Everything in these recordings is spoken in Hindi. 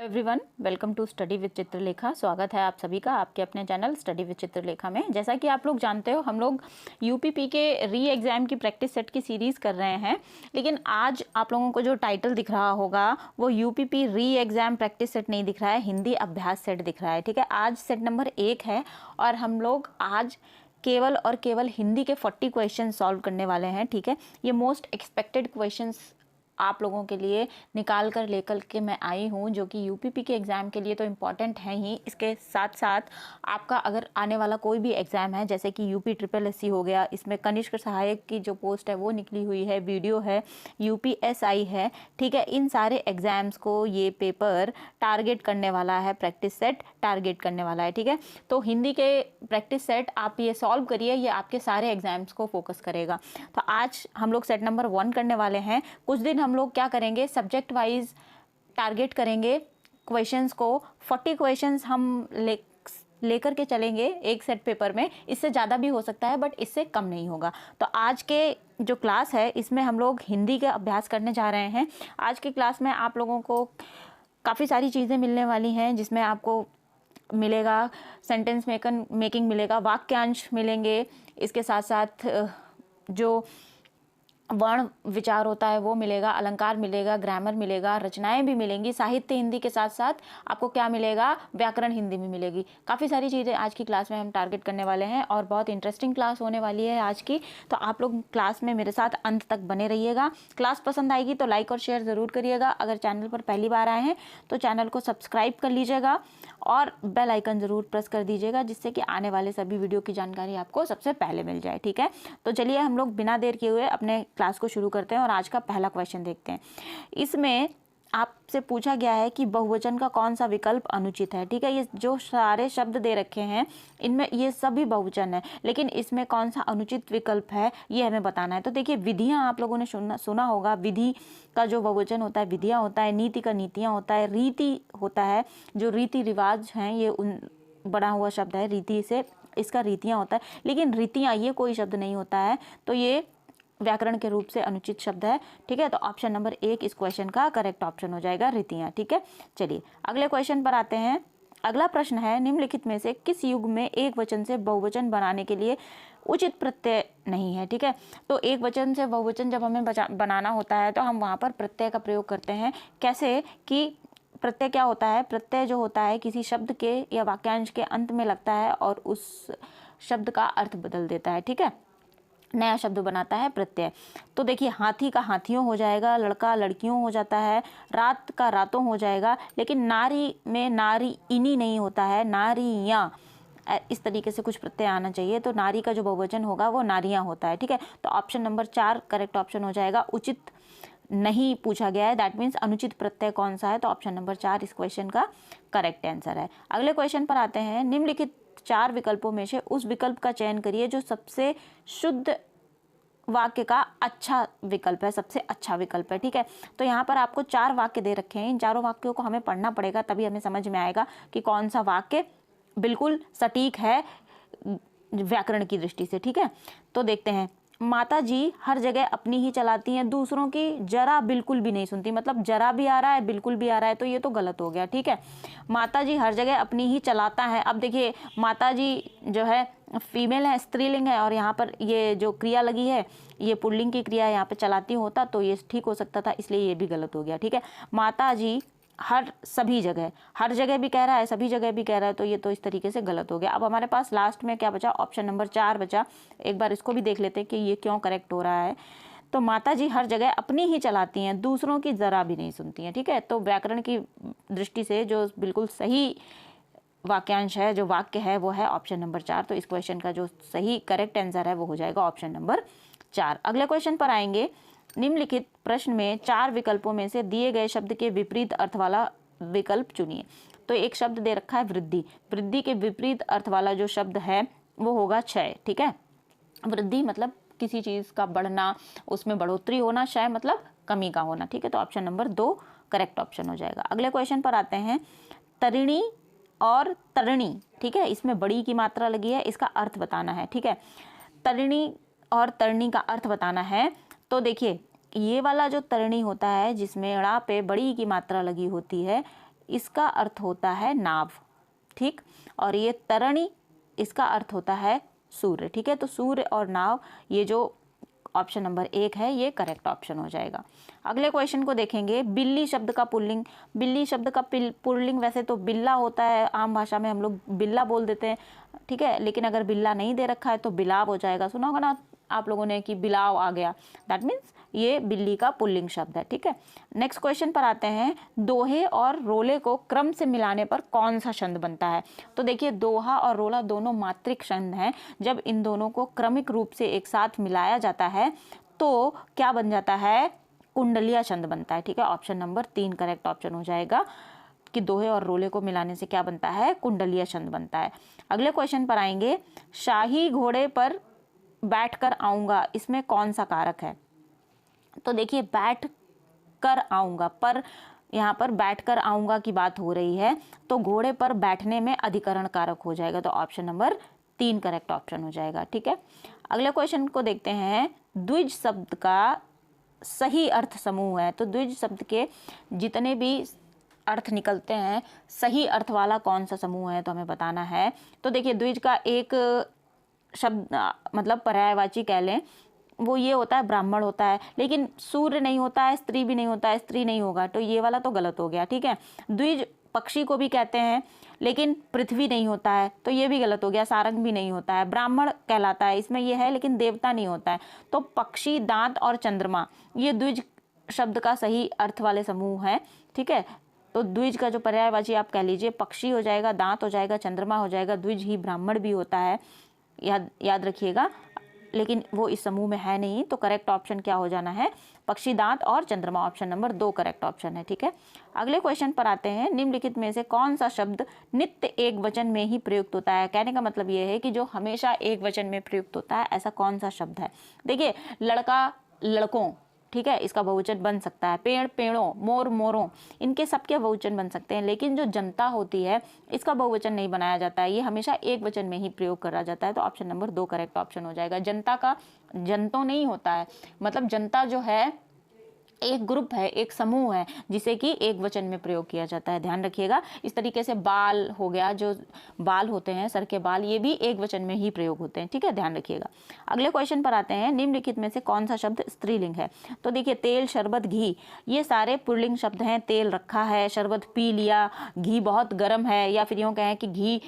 Everyone, welcome to study with Chitralekha. स्वागत है आप सभी का आपके अपने चैनल स्टडी विद चित्रलेखा में। जैसा कि आप लोग जानते हो, हम लोग यूपीपी के री एग्ज़ाम की प्रैक्टिस सेट की सीरीज़ कर रहे हैं। लेकिन आज आप लोगों को जो टाइटल दिख रहा होगा वो यूपीपी री एग्ज़ाम प्रैक्टिस सेट नहीं दिख रहा है, हिंदी अभ्यास सेट दिख रहा है। ठीक है, आज सेट नंबर 1 है और हम लोग आज केवल और केवल हिंदी के 40 क्वेश्चन सॉल्व करने वाले हैं। ठीक है, ये मोस्ट एक्सपेक्टेड क्वेश्चंस आप लोगों के लिए निकाल कर लेकर के मैं आई हूँ, जो कि यूपीपी के एग्ज़ाम के लिए तो इम्पॉर्टेंट है ही। इसके साथ साथ आपका अगर आने वाला कोई भी एग्ज़ाम है, जैसे कि यूपी ट्रिपल एससी हो गया, इसमें कनिष्क सहायक की जो पोस्ट है वो निकली हुई है, वीडियो है, यूपीएसआई है। ठीक है, इन सारे एग्ज़ाम्स को ये पेपर टारगेट करने वाला है, प्रैक्टिस सेट टारगेट करने वाला है। ठीक है, तो हिंदी के प्रैक्टिस सेट आप ये सॉल्व करिए, ये आपके सारे एग्ज़ाम्स को फोकस करेगा। तो आज हम लोग सेट नंबर 1 करने वाले हैं। कुछ दिन हम लोग क्या करेंगे, सब्जेक्ट वाइज टारगेट करेंगे क्वेश्चंस को। 40 क्वेश्चंस हम लेकर के चलेंगे एक सेट पेपर में। इससे ज़्यादा भी हो सकता है बट इससे कम नहीं होगा। तो आज के जो क्लास है इसमें हम लोग हिंदी का अभ्यास करने जा रहे हैं। आज की क्लास में आप लोगों को काफ़ी सारी चीज़ें मिलने वाली हैं, जिसमें आपको मिलेगा सेंटेंस मेकिंग मिलेगा, वाक्यांश मिलेंगे, इसके साथ साथ जो वर्ण विचार होता है वो मिलेगा, अलंकार मिलेगा, ग्रामर मिलेगा, रचनाएं भी मिलेंगी। साहित्य हिंदी के साथ साथ आपको क्या मिलेगा, व्याकरण हिंदी भी मिलेगी। काफ़ी सारी चीज़ें आज की क्लास में हम टारगेट करने वाले हैं और बहुत इंटरेस्टिंग क्लास होने वाली है आज की। तो आप लोग क्लास में मेरे साथ अंत तक बने रहिएगा। क्लास पसंद आएगी तो लाइक और शेयर ज़रूर करिएगा। अगर चैनल पर पहली बार आए हैं तो चैनल को सब्सक्राइब कर लीजिएगा और बेल आइकन ज़रूर प्रेस कर दीजिएगा, जिससे कि आने वाले सभी वीडियो की जानकारी आपको सबसे पहले मिल जाए। ठीक है, तो चलिए हम लोग बिना देर किए हुए अपने क्लास को शुरू करते हैं और आज का पहला क्वेश्चन देखते हैं। इसमें आपसे पूछा गया है कि बहुवचन का कौन सा विकल्प अनुचित है। ठीक है, ये जो सारे शब्द दे रखे हैं इनमें ये सभी बहुवचन है, लेकिन इसमें कौन सा अनुचित विकल्प है ये हमें बताना है। तो देखिए, विधियां आप लोगों ने सुना होगा। विधि का जो बहुवचन होता है विधियां होता है, नीति का नीतियां होता है, रीति होता है, जो रीति रिवाज हैं ये उन बना हुआ शब्द है, रीति से इसका रीतियाँ होता है। लेकिन रीतियाँ ये कोई शब्द नहीं होता है, तो ये व्याकरण के रूप से अनुचित शब्द है। ठीक है, तो ऑप्शन नंबर 1 इस क्वेश्चन का करेक्ट ऑप्शन हो जाएगा, रीतियाँ। ठीक है, चलिए अगले क्वेश्चन पर आते हैं। अगला प्रश्न है, निम्नलिखित में से किस युग में एक वचन से बहुवचन बनाने के लिए उचित प्रत्यय नहीं है। ठीक है, तो एक वचन से बहुवचन जब हमें बनाना होता है तो हम वहाँ पर प्रत्यय का प्रयोग करते हैं। कैसे कि प्रत्यय क्या होता है, प्रत्यय जो होता है किसी शब्द के या वाक्यांश के अंत में लगता है और उस शब्द का अर्थ बदल देता है। ठीक है, नया शब्द बनाता है प्रत्यय। तो देखिए, हाथी का हाथियों हो जाएगा, लड़का लड़कियों हो जाता है, रात का रातों हो जाएगा। लेकिन नारी में नारी इनी नहीं होता है, नारियाँ, इस तरीके से कुछ प्रत्यय आना चाहिए। तो नारी का जो बहुवचन होगा वो नारियाँ होता है। ठीक है, तो ऑप्शन नंबर 4 करेक्ट ऑप्शन हो जाएगा। उचित नहीं पूछा गया है, दैट मीन्स अनुचित प्रत्यय कौन सा है, तो ऑप्शन नंबर 4 इस क्वेश्चन का करेक्ट आंसर है। अगले क्वेश्चन पर आते हैं। निम्नलिखित 4 विकल्पों में से उस विकल्प का चयन करिए जो सबसे शुद्ध वाक्य का अच्छा विकल्प है, सबसे अच्छा विकल्प है। ठीक है, तो यहाँ पर आपको 4 वाक्य दे रखे हैं। इन चारों वाक्यों को हमें पढ़ना पड़ेगा, तभी हमें समझ में आएगा कि कौन सा वाक्य बिल्कुल सटीक है व्याकरण की दृष्टि से। ठीक है, तो देखते हैं। माता जी हर जगह अपनी ही चलाती हैं, दूसरों की जरा बिल्कुल भी नहीं सुनती। मतलब जरा भी आ रहा है, बिल्कुल भी आ रहा है, तो ये तो गलत हो गया। ठीक है, माता जी हर जगह अपनी ही चलाता है। अब देखिए, माता जी जो है फीमेल है, स्त्रीलिंग है, और यहाँ पर ये जो क्रिया लगी है ये पुल्लिंग की क्रिया, यहाँ पे चलाती होता तो ये ठीक हो सकता था, इसलिए ये भी गलत हो गया। ठीक है, माता जी सभी जगह, हर जगह भी कह रहा है, सभी जगह भी कह रहा है, तो ये तो इस तरीके से गलत हो गया। अब हमारे पास लास्ट में क्या बचा, ऑप्शन नंबर 4 बचा। एक बार इसको भी देख लेते हैं कि ये क्यों करेक्ट हो रहा है। तो माता जी हर जगह अपनी ही चलाती हैं, दूसरों की जरा भी नहीं सुनती हैं। ठीक है, तो व्याकरण की दृष्टि से जो बिल्कुल सही वाक्यांश है, जो वाक्य है, वो है ऑप्शन नंबर 4। तो इस क्वेश्चन का जो सही करेक्ट आंसर है वो हो जाएगा ऑप्शन नंबर 4। अगले क्वेश्चन पर आएंगे। निम्नलिखित प्रश्न में 4 विकल्पों में से दिए गए शब्द के विपरीत अर्थ वाला विकल्प चुनिए। तो एक शब्द दे रखा है वृद्धि। वृद्धि के विपरीत अर्थ वाला जो शब्द है वो होगा क्षय। ठीक है, वृद्धि मतलब किसी चीज़ का बढ़ना, उसमें बढ़ोतरी होना, क्षय मतलब कमी का होना। ठीक है, तो ऑप्शन नंबर 2 करेक्ट ऑप्शन हो जाएगा। अगले क्वेश्चन पर आते हैं। तरिणी और तरणी, ठीक है, इसमें बड़ी की मात्रा लगी है, इसका अर्थ बताना है। ठीक है, तरिणी और तरणी का अर्थ बताना है। तो देखिए, ये वाला जो तरणी होता है जिसमें ड़ा पे बड़ी की मात्रा लगी होती है, इसका अर्थ होता है नाव, ठीक। और ये तरणी, इसका अर्थ होता है सूर्य, ठीक है। तो सूर्य और नाव, ये जो ऑप्शन नंबर 1 है ये करेक्ट ऑप्शन हो जाएगा। अगले क्वेश्चन को देखेंगे। बिल्ली शब्द का पुल्लिंग, बिल्ली शब्द का पुल्लिंग वैसे तो बिल्ला होता है, आम भाषा में हम लोग बिल्ला बोल देते हैं, ठीक है। लेकिन अगर बिल्ला नहीं दे रखा है तो बिलाव हो जाएगा। सुना होगा ना आप लोगों ने कि बिलाव आ गया, दैट मीन्स ये बिल्ली का पुल्लिंग शब्द है, ठीक है। नेक्स्ट क्वेश्चन पर आते हैं। दोहे और रोले को क्रम से मिलाने पर कौन सा छंद बनता है? तो देखिए, दोहा और रोला दोनों मात्रिक छंद हैं। जब इन दोनों को क्रमिक रूप से एक साथ मिलाया जाता है तो क्या बन जाता है? कुंडलिया छंद बनता है, ठीक है। ऑप्शन नंबर 3 करेक्ट ऑप्शन हो जाएगा कि दोहे और रोले को मिलाने से क्या बनता है? कुंडलिया छंद बनता है। अगले क्वेश्चन पर आएंगे। शाही घोड़े पर बैठकर आऊंगा, इसमें कौन सा कारक है? तो देखिए, बैठ कर आऊंगा, पर यहाँ पर बैठ कर आऊंगा की बात हो रही है, तो घोड़े पर बैठने में अधिकरण कारक हो जाएगा। तो ऑप्शन नंबर 3 करेक्ट ऑप्शन हो जाएगा, ठीक है। अगले क्वेश्चन को देखते हैं। द्विज शब्द का सही अर्थ समूह है। तो द्विज शब्द के जितने भी अर्थ निकलते हैं, सही अर्थ वाला कौन सा समूह है तो हमें बताना है। तो देखिए, द्विज का एक शब्द मतलब पर्यायवाची कह लें, वो ये होता है ब्राह्मण होता है, लेकिन सूर्य नहीं होता है, स्त्री भी नहीं होता है, स्त्री नहीं होगा, तो ये वाला तो गलत हो गया, ठीक है। द्विज पक्षी को भी कहते हैं, लेकिन पृथ्वी नहीं होता है, तो ये भी गलत हो गया। सारंग भी नहीं होता है, ब्राह्मण कहलाता है, इसमें ये है, लेकिन देवता नहीं होता है। तो पक्षी, दांत और चंद्रमा, ये द्विज शब्द का सही अर्थ वाले समूह है, ठीक है। तो द्विज का जो पर्यायवाची आप कह लीजिए, पक्षी हो जाएगा, दांत हो जाएगा, चंद्रमा हो जाएगा। द्विज ही ब्राह्मण भी होता है, याद रखिएगा, लेकिन वो इस समूह में है नहीं। तो करेक्ट ऑप्शन क्या हो जाना है? पक्षी, दांत और चंद्रमा, ऑप्शन नंबर 2 करेक्ट ऑप्शन है, ठीक है। अगले क्वेश्चन पर आते हैं। निम्नलिखित में से कौन सा शब्द नित्य एक वचन में ही प्रयुक्त होता है? कहने का मतलब ये है कि जो हमेशा एक वचन में प्रयुक्त होता है, ऐसा कौन सा शब्द है? देखिए, लड़का, लड़कों, ठीक है, इसका बहुवचन बन सकता है। पेड़, पेड़ों, मोर, मोरों, इनके सबके बहुवचन बन सकते हैं। लेकिन जो जनता होती है, इसका बहुवचन नहीं बनाया जाता है, ये हमेशा एक वचन में ही प्रयोग करा जाता है। तो ऑप्शन नंबर 2 करेक्ट ऑप्शन हो जाएगा। जनता का जनतो नहीं होता है, मतलब जनता जो है एक ग्रुप है, एक समूह है, जिसे कि एक वचन में प्रयोग किया जाता है, ध्यान रखिएगा। इस तरीके से बाल हो गया, जो बाल होते हैं, सर के बाल, ये भी एक वचन में ही प्रयोग होते हैं, ठीक है, ध्यान रखिएगा। अगले क्वेश्चन पर आते हैं। निम्नलिखित में से कौन सा शब्द स्त्रीलिंग है? तो देखिए, तेल, शरबत, घी, ये सारे पुल्लिंग शब्द हैं। तेल रखा है, शरबत पी लिया, घी बहुत गर्म है, या फिर यूँ कहें कि घी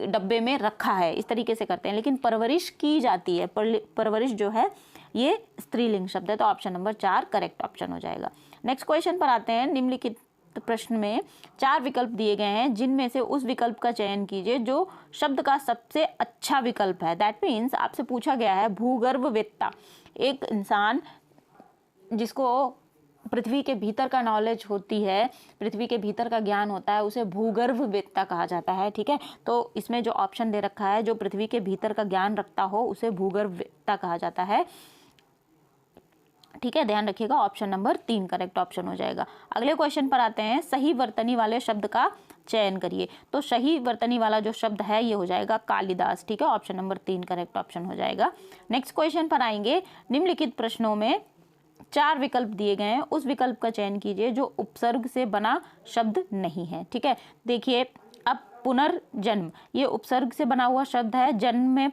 डब्बे में रखा है, इस तरीके से करते हैं। लेकिन परवरिश की जाती है, परवरिश जो है ये स्त्रीलिंग शब्द है। तो ऑप्शन नंबर 4 करेक्ट ऑप्शन हो जाएगा। नेक्स्ट क्वेश्चन पर आते हैं। निम्नलिखित प्रश्न में 4 विकल्प दिए गए हैं, जिनमें से उस विकल्प का चयन कीजिए जो शब्द का सबसे अच्छा विकल्प है। दैट मीन्स आपसे पूछा गया है भूगर्भवेत्ता, एक इंसान जिसको पृथ्वी के भीतर का नॉलेज होती है, पृथ्वी के भीतर का ज्ञान होता है, उसे भूगर्भवेत्ता कहा जाता है, ठीक है। तो इसमें जो ऑप्शन दे रखा है, जो पृथ्वी के भीतर का ज्ञान रखता हो, उसे भूगर्भवेत्ता कहा जाता है, ठीक है, ध्यान रखिएगा। ऑप्शन नंबर 3 करेक्ट ऑप्शन हो जाएगा। अगले क्वेश्चन पर आते हैं। सही वर्तनी वाले शब्द का चयन करिए। तो सही वर्तनी वाला जो शब्द है ये हो जाएगा कालिदास, ठीक है, ऑप्शन नंबर 3 करेक्ट ऑप्शन हो जाएगा। नेक्स्ट क्वेश्चन पर आएंगे। निम्नलिखित प्रश्नों में 4 विकल्प दिए गए हैं, उस विकल्प का चयन कीजिए जो उपसर्ग से बना शब्द नहीं है, ठीक है। देखिए, अब पुनर्जन्म, ये उपसर्ग से बना हुआ शब्द है, जन्म में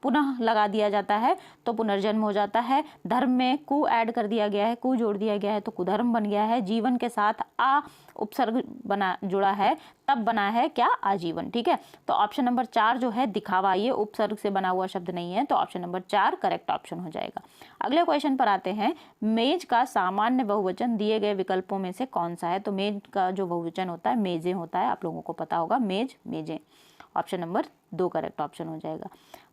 पुनः लगा दिया जाता है तो पुनर्जन्म हो जाता है। धर्म में कु ऐड कर दिया गया है, कु जोड़ दिया गया है तो कुधर्म बन गया है। जीवन के साथ आ उपसर्ग बना जुड़ा है, तब बना है क्या? आजीवन, ठीक है। तो ऑप्शन नंबर 4 जो है दिखावा, ये उपसर्ग से बना हुआ शब्द नहीं है, तो ऑप्शन नंबर 4 करेक्ट ऑप्शन हो जाएगा। अगले क्वेश्चन पर आते हैं। मेज का सामान्य बहुवचन दिए गए विकल्पों में से कौन सा है? तो मेज का जो बहुवचन होता है मेजें होता है, आप लोगों को पता होगा, मेज, मेजें, ऑप्शन नंबर 2 करेक्ट ऑप्शन हो जाएगा।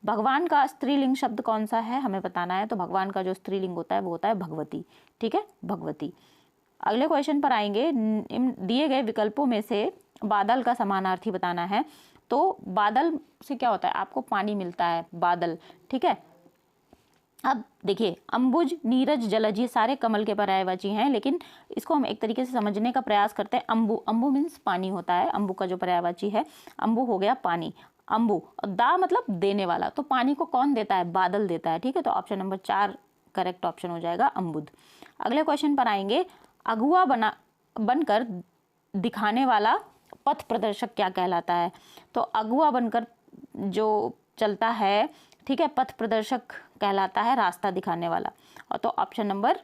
भगवान का स्त्रीलिंग शब्द कौन सा है हमें बताना है। तो भगवान का जो स्त्रीलिंग होता है वो होता है भगवती, ठीक है, भगवती। अगले क्वेश्चन पर आएंगे। दिए गए विकल्पों में से बादल का समानार्थी बताना है। तो बादल से क्या होता है? आपको पानी मिलता है, बादल, ठीक है। अब देखिए, अंबुज, नीरज, जलज, ये सारे कमल के पर्यायवाची हैं, लेकिन इसको हम एक तरीके से समझने का प्रयास करते हैं। अंबु, अंबु मीन्स पानी होता है, अंबु का जो पर्यायवाची है, अंबु हो गया पानी, अंबु, दा मतलब देने वाला, तो पानी को कौन देता है? बादल देता है, ठीक है। तो ऑप्शन नंबर 4 करेक्ट ऑप्शन हो जाएगा, अंबुद। अगले क्वेश्चन पर आएंगे। अगुआ बनकर दिखाने वाला पथ प्रदर्शक क्या कहलाता है? तो अगुआ बनकर जो चलता है, ठीक है, पथ प्रदर्शक कहलाता है रास्ता दिखाने वाला। और तो ऑप्शन नंबर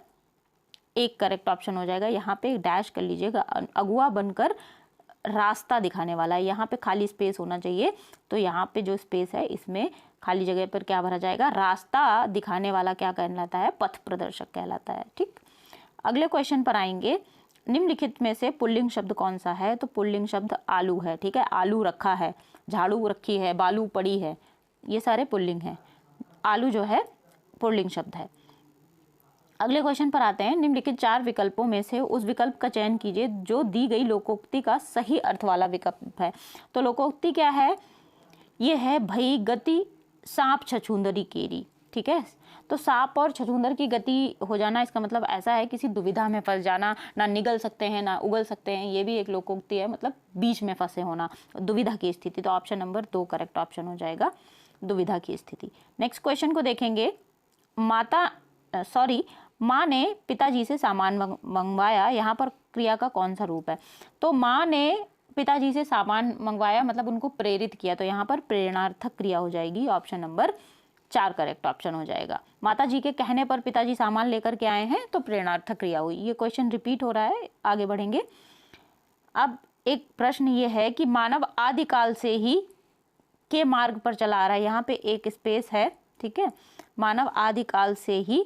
1 करेक्ट ऑप्शन हो जाएगा। यहाँ पे डैश कर लीजिएगा, अगुआ बनकर रास्ता दिखाने वाला है। यहाँ पे खाली स्पेस होना चाहिए, तो यहाँ पे जो स्पेस है इसमें खाली जगह पर क्या भरा जाएगा? रास्ता दिखाने वाला क्या कहलाता है? पथ प्रदर्शक कहलाता है। ठीक, अगले क्वेश्चन पर आएंगे। निम्नलिखित में से पुल्लिंग शब्द कौन सा है? तो पुल्लिंग शब्द आलू है। ठीक है, आलू रखा है, झाड़ू रखी है, बालू पड़ी है, ये सारे पुल्लिंग हैं। आलू जो है पुल्लिंग शब्द है। अगले क्वेश्चन पर आते हैं। निम्नलिखित 4 विकल्पों में से उस विकल्प का चयन कीजिए जो दी गई लोकोक्ति का सही अर्थ वाला विकल्प है। तो लोकोक्ति क्या है? ये है भई गति सांप छछूंदरी केरी। ठीक है, तो सांप और छछूंदर की गति हो जाना, इसका मतलब ऐसा है किसी दुविधा में फंस जाना, ना निगल सकते हैं ना उगल सकते हैं, ये भी एक लोकोक्ति है, मतलब बीच में फंसे होना, दुविधा की स्थिति। तो ऑप्शन नंबर 2 करेक्ट ऑप्शन हो जाएगा, दुविधा की स्थिति। नेक्स्ट क्वेश्चन को देखेंगे। माँ ने पिताजी से सामान मंगवाया, यहाँ पर क्रिया का कौन सा रूप है? तो माँ ने पिताजी से सामान मंगवाया मतलब उनको प्रेरित किया, तो यहाँ पर प्रेरणार्थक क्रिया हो जाएगी। ऑप्शन नंबर 4 करेक्ट ऑप्शन हो जाएगा। माता जी के कहने पर पिताजी सामान लेकर के आए हैं, तो प्रेरणार्थक क्रिया हुई। ये क्वेश्चन रिपीट हो रहा है, आगे बढ़ेंगे। अब एक प्रश्न ये है कि मानव आदिकाल से ही के मार्ग पर चला आ रहा है, यहाँ पे एक स्पेस है। ठीक है, मानव आदिकाल से ही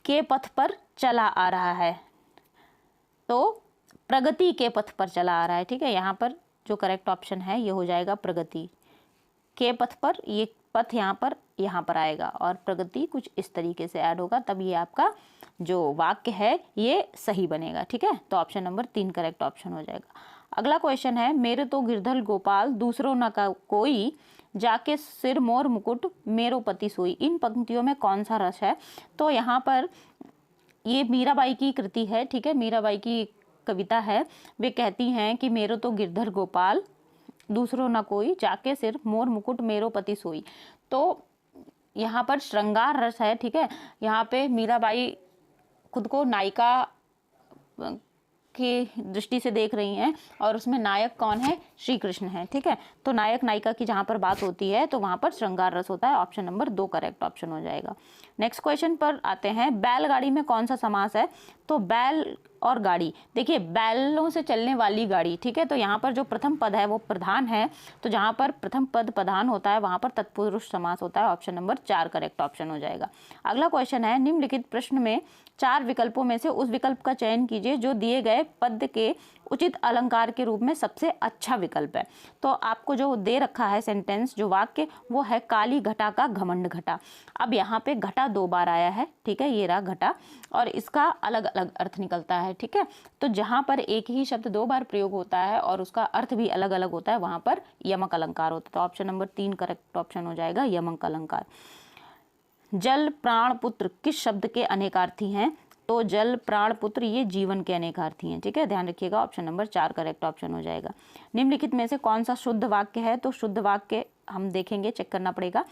के पथ पर चला आ रहा है, तो प्रगति के पथ पर चला आ रहा है। ठीक है, यहाँ पर जो करेक्ट ऑप्शन है ये हो जाएगा प्रगति के पथ पर। ये पथ यहाँ पर आएगा और प्रगति कुछ इस तरीके से ऐड होगा, तब ये आपका जो वाक्य है ये सही बनेगा। ठीक है, तो ऑप्शन नंबर 3 करेक्ट ऑप्शन हो जाएगा। अगला क्वेश्चन है। मेरे तो गिरधर गोपाल दूसरों न का कोई, जाके सिर मोर मुकुट मेरो पति सोई। इन पंक्तियों में कौन सा रस है? तो यहाँ पर ये मीराबाई की कृति है। ठीक है, मीराबाई की कविता है। वे कहती हैं कि मेरे तो गिरधर गोपाल दूसरों न कोई, जाके सिर मोर मुकुट मेरो पति सोई। तो यहाँ पर श्रृंगार रस है। ठीक है, यहाँ पे मीराबाई खुद को नायिका की दृष्टि से देख रही हैं और उसमें नायक कौन है? श्री कृष्ण है। ठीक है, तो नायक नायिका की जहाँ पर बात होती है तो वहाँ पर श्रृंगार रस होता है। ऑप्शन नंबर 2 करेक्ट ऑप्शन हो जाएगा। नेक्स्ट क्वेश्चन पर आते हैं। बैलगाड़ी में कौन सा समास है? तो बैल और गाड़ी, देखिए बैलों से चलने वाली गाड़ी। ठीक है, तो यहाँ पर जो प्रथम पद है वो प्रधान है, तो जहाँ पर प्रथम पद प्रधान होता है वहाँ पर तत्पुरुष समास होता है। ऑप्शन नंबर 4 करेक्ट ऑप्शन हो जाएगा। अगला क्वेश्चन है। निम्नलिखित प्रश्न में 4 विकल्पों में से उस विकल्प का चयन कीजिए जो दिए गए पद के उचित अलंकार के रूप में सबसे अच्छा विकल्प है। तो आपको जो दे रखा है सेंटेंस, जो वाक्य, वो है काली घटा का घमंड घटा। अब यहाँ पे घटा 2 बार आया है। ठीक है, ये रहा घटा, और इसका अलग अलग अर्थ निकलता है। ठीक है, तो जहाँ पर एक ही शब्द 2 बार प्रयोग होता है और उसका अर्थ भी अलग अलग होता है, वहाँ पर यमक अलंकार होता है। तो ऑप्शन नंबर 3 करेक्ट ऑप्शन हो जाएगा, यमक अलंकार। जल प्राण पुत्र किस शब्द के अनेकार्थी हैं? तो जल प्राण पुत्र ये जीवन के अनेकार्थी हैं। ठीक है, ध्यान रखिएगा। ऑप्शन नंबर 4 करेक्ट ऑप्शन हो जाएगा। निम्नलिखित में से कौन सा शुद्ध वाक्य है? तो शुद्ध वाक्य हम देखेंगे, चेक करना पड़ेगा।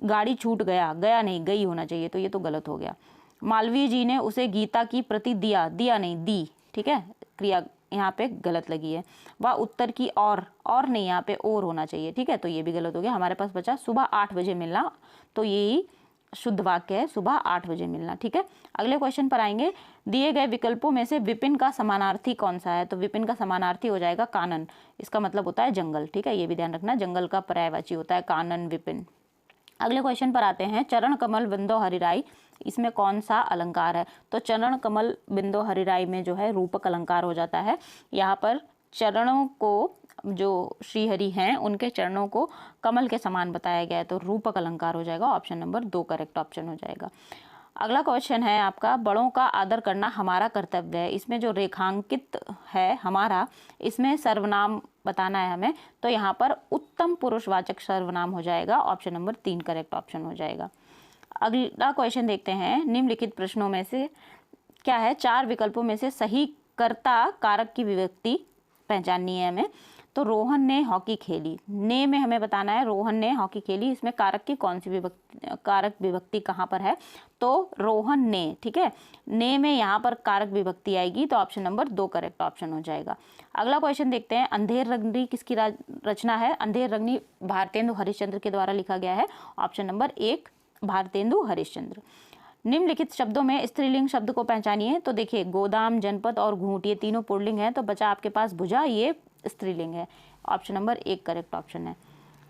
गाड़ी छूट गया, गया नहीं गई होना चाहिए, तो ये तो गलत हो गया। मालवीय जी ने उसे गीता की प्रति दिया, दिया नहीं दी। ठीक है, क्रिया यहाँ पे गलत लगी है। वह उत्तर की और नहीं, यहाँ पे और होना चाहिए। ठीक है, तो ये भी गलत हो गया। हमारे पास बचा सुबह 8 बजे मिलना, तो यही शुद्ध वाक्य है, सुबह 8 बजे मिलना। ठीक है, अगले क्वेश्चन पर आएंगे। दिए गए विकल्पों में से विपिन का समानार्थी कौन सा है? तो विपिन का समानार्थी हो जाएगा कानन। इसका मतलब होता है जंगल। ठीक है, ये भी ध्यान रखना, जंगल का पर्यायवाची होता है कानन, विपिन। अगले क्वेश्चन पर आते हैं। चरण कमल बिंदो हरिराई, इसमें कौन सा अलंकार है? तो चरण कमल बिंदो हरिराई में जो है रूपक अलंकार हो जाता है। यहाँ पर चरणों को, जो श्रीहरि हैं उनके चरणों को कमल के समान बताया गया है, तो रूपक अलंकार हो जाएगा। ऑप्शन नंबर 2 करेक्ट ऑप्शन हो जाएगा। अगला क्वेश्चन है आपका। बड़ों का आदर करना हमारा कर्तव्य है, इसमें जो रेखांकित है हमारा, इसमें सर्वनाम बताना है हमें, तो यहाँ पर उत्तम पुरुषवाचक सर्वनाम हो जाएगा। ऑप्शन नंबर 3 करेक्ट ऑप्शन हो जाएगा। अगला क्वेश्चन देखते हैं। निम्नलिखित प्रश्नों में से क्या है? 4 विकल्पों में से सही कर्ता कारक की विभक्ति पहचाननी है हमें। तो रोहन ने हॉकी खेली, ने में हमें बताना है रोहन ने हॉकी खेली, इसमें कारक की कौन सी कारक विभक्ति कहाँ पर है, तो रोहन ने, ठीक है, ने में यहाँ पर कारक विभक्ति आएगी, तो ऑप्शन नंबर 2 करेक्ट ऑप्शन हो जाएगा। अगला क्वेश्चन देखते हैं, अंधेर रंगनी किसकी रचना है, अंधेर रंगनी भारतेंदु हरिश्चंद्र के द्वारा लिखा गया है, ऑप्शन नंबर 1 भारतेंदु हरिश्चंद्र। निम्नलिखित शब्दों में स्त्रीलिंग शब्द को पहचानिए, तो देखिए गोदाम, जनपद और घूंट ये तीनों पुल्लिंग है, तो बचा आपके पास भुजा, ये स्त्रीलिंग है, ऑप्शन नंबर 1 करेक्ट ऑप्शन है।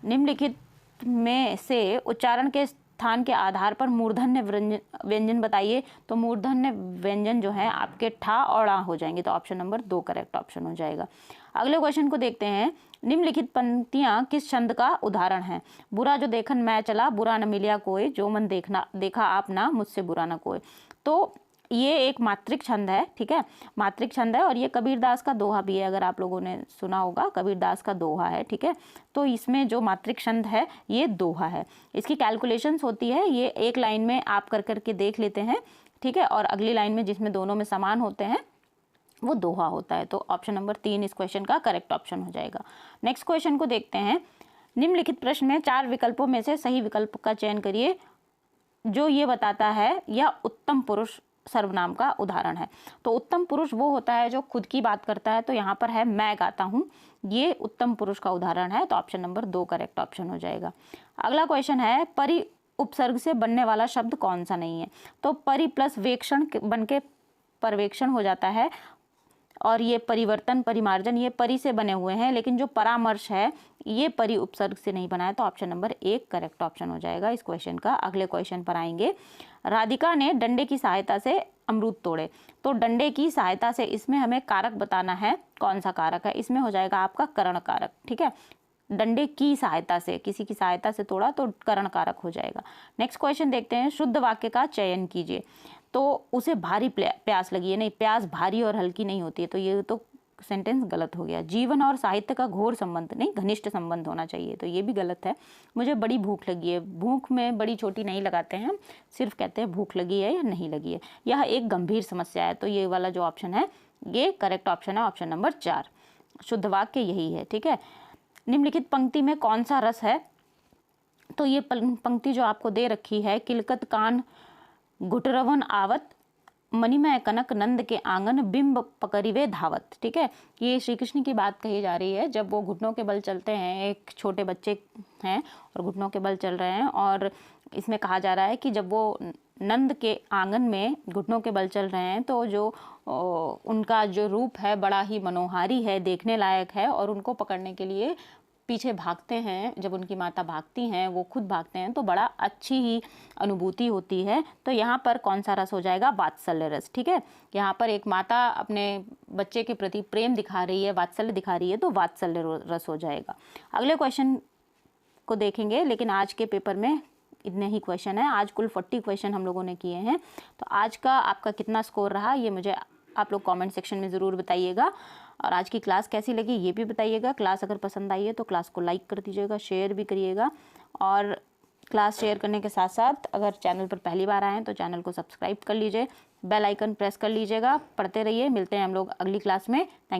निम्नलिखित में से उच्चारण के स्थान के आधार पर मूर्धन्य व्यंजन बताइए, तो मूर्धन्य व्यंजन जो है आपके ठा और आ हो जाएंगे, तो ऑप्शन नंबर 2 करेक्ट ऑप्शन हो जाएगा। अगले क्वेश्चन को देखते हैं, निम्नलिखित पंक्तियां किस छंद का उदाहरण है, बुरा जो देखन मैं चला, बुरा न मिलिया कोई, जो मन देखा आप ना, मुझसे बुरा न कोई। तो ये एक मात्रिक छंद है, ठीक है, मात्रिक छंद है, और ये कबीरदास का दोहा भी है, अगर आप लोगों ने सुना होगा, कबीरदास का दोहा है, ठीक है। तो इसमें जो मात्रिक छंद है ये दोहा है, इसकी कैलकुलेशंस होती है, ये एक लाइन में आप कर करके देख लेते हैं, ठीक है, और अगली लाइन में जिसमें दोनों में समान होते हैं वो दोहा होता है, तो ऑप्शन नंबर 3 इस क्वेश्चन का करेक्ट ऑप्शन हो जाएगा। नेक्स्ट क्वेश्चन को देखते हैं, निम्नलिखित प्रश्न में 4 विकल्पों में से सही विकल्प का चयन करिए जो ये बताता है यह उत्तम पुरुष सर्वनाम का उदाहरण है। तो उत्तम पुरुष वो होता है जो खुद की बात करता है, तो यहाँ पर है मैं गाता हूँ, ये उत्तम पुरुष का उदाहरण है, तो ऑप्शन नंबर 2 करेक्ट ऑप्शन हो जाएगा। अगला क्वेश्चन है, परि उपसर्ग से बनने वाला शब्द कौन सा नहीं है, तो परि प्लस वेक्षण बन के पर्यवेक्षण हो जाता है, और ये परिवर्तन, परिमार्जन ये परि से बने हुए हैं, लेकिन जो परामर्श है ये परि उपसर्ग से नहीं बना है, तो ऑप्शन नंबर 1 करेक्ट ऑप्शन हो जाएगा इस क्वेश्चन का। अगले क्वेश्चन पर आएंगे, राधिका ने डंडे की सहायता से अमरूद तोड़े, तो डंडे की सहायता से, इसमें हमें कारक बताना है, कौन सा कारक है, इसमें हो जाएगा आपका करण कारक, ठीक है, डंडे की सहायता से, किसी की सहायता से तोड़ा तो करण कारक हो जाएगा। नेक्स्ट क्वेश्चन देखते हैं, शुद्ध वाक्य का चयन कीजिए, तो उसे भारी प्यास लगी है, नहीं, प्यास भारी और हल्की नहीं होती है, तो ये तो सेंटेंस गलत हो गया। जीवन और साहित्य का घोर संबंध, नहीं, घनिष्ठ संबंध होना चाहिए, तो ये भी गलत है। मुझे बड़ी भूख लगी है, भूख में बड़ी छोटी नहीं लगाते हैं, सिर्फ कहते हैं भूख लगी है या नहीं लगी है, यह एक गंभीर समस्या है, तो ये वाला जो ऑप्शन है ये करेक्ट ऑप्शन है, ऑप्शन नंबर 4 शुद्ध वाक्य यही है, ठीक है। निम्नलिखित पंक्ति में कौन सा रस है, तो ये पंक्ति जो आपको दे रखी है, किलकत कान घुटरवन आवत, मणिमय कनक नंद के आंगन, बिंब पकड़िवे धावत, ठीक है, ये श्री कृष्ण की बात कही जा रही है, जब वो घुटनों के बल चलते हैं, एक छोटे बच्चे हैं और घुटनों के बल चल रहे हैं, और इसमें कहा जा रहा है कि जब वो नंद के आंगन में घुटनों के बल चल रहे हैं, तो जो उनका जो रूप है बड़ा ही मनोहारी है, देखने लायक है, और उनको पकड़ने के लिए पीछे भागते हैं, जब उनकी माता भागती हैं, वो खुद भागते हैं, तो बड़ा अच्छी ही अनुभूति होती है। तो यहाँ पर कौन सा रस हो जाएगा, वात्सल्य रस, ठीक है, यहाँ पर एक माता अपने बच्चे के प्रति प्रेम दिखा रही है, वात्सल्य दिखा रही है, तो वात्सल्य रस हो जाएगा। अगले क्वेश्चन को देखेंगे, लेकिन आज के पेपर में इतने ही क्वेश्चन है, आज कुल 40 क्वेश्चन हम लोगों ने किए हैं, तो आज का आपका कितना स्कोर रहा ये मुझे आप लोग कमेंट सेक्शन में ज़रूर बताइएगा, और आज की क्लास कैसी लगी ये भी बताइएगा। क्लास अगर पसंद आई है तो क्लास को लाइक कर दीजिएगा, शेयर भी करिएगा, और क्लास शेयर करने के साथ साथ अगर चैनल पर पहली बार आए हैं तो चैनल को सब्सक्राइब कर लीजिए, बेल आइकन प्रेस कर लीजिएगा। पढ़ते रहिए, मिलते हैं हम लोग अगली क्लास में। थैंक